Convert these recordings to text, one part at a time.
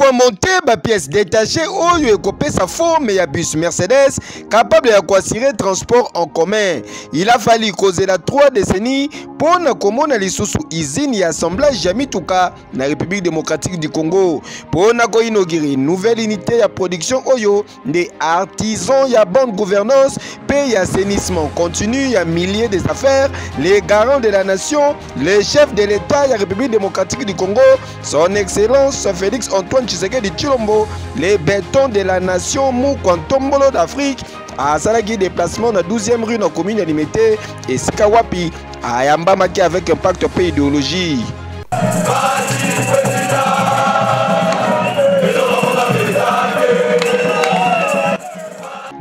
fois monté ba pièce détachée oyo ekopé sa forme ya bus Mercedes capable ya assurer transport en commun. Il a fallu causer la 3 décennies pour na komona lisusu usine ya assemblage ya mituka na République démocratique du Congo pour na ko inaugurer une nouvelle unité ya production oyo des artisans ya bonne gouvernance pe ya assainissement continu ya milliers des affaires, les garants de la nation, le chef de l'État ya République démocratique du Congo, son excellence Félix Antoine Tshisekedi Tshilombo, les bétons de la nation Mukwantombolo d'Afrique, à Salaki déplacement dans 12e rue dans la commune de Limité et Sikawapi à Yambamaki avec un pacte pays idéologie.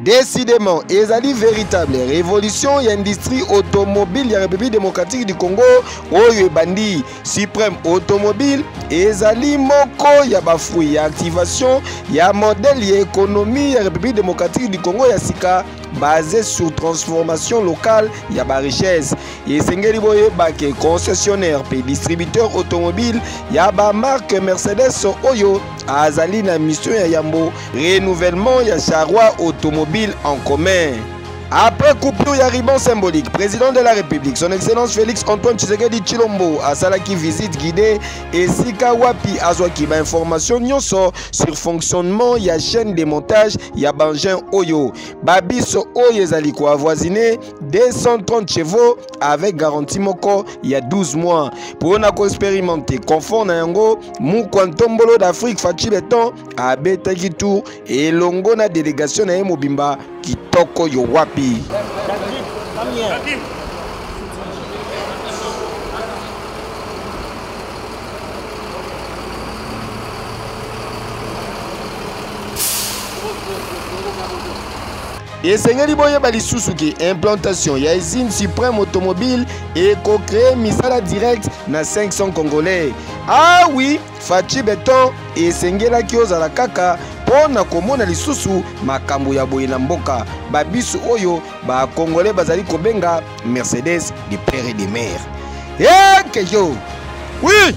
Décidément, ezali véritable révolution ya industrie automobile ya République démocratique du Congo oyo bandi suprême automobile ezali moko ya bafruit ya activation ya modèle ya économie ya République démocratique du Congo ya sika basé sur transformation locale ya ba richesse esengeli boye bake concessionnaire pe distributeur automobile ya ba marque Mercedes oyo azali na mission ya yambo renouvellement ya charroi automobile en commun. Après coupure ya ribbon symbolique, président de la République, son excellence Félix Antoine Tshisekedi Tshilombo a salaki visite guidée et sika wapi azwaki ba information nyonso sur fonctionnement ya chaîne de montage ya bangin oyo. Babiso oyo ezali ko avoisiné 230 chevaux avec garantie moko ya 12 mois. Pour na ko expérimenter confort na yango Mukwantombolo d'Afrique Fachi Beton a betaki tour et longo na délégation na Mobimba kitoko yo wapi. esengeli boyeba lisusu ke implantation ya usine suprême automobile et co-créer misala direct na 500 congolais. Ah oui, Fachi Beton esengelaki ozala kaka pona komona lisusu makambo ya boye na mboka babisu oyo ba congolais bazali kobenga Mercedes de père et de mère. Keyo. Oui.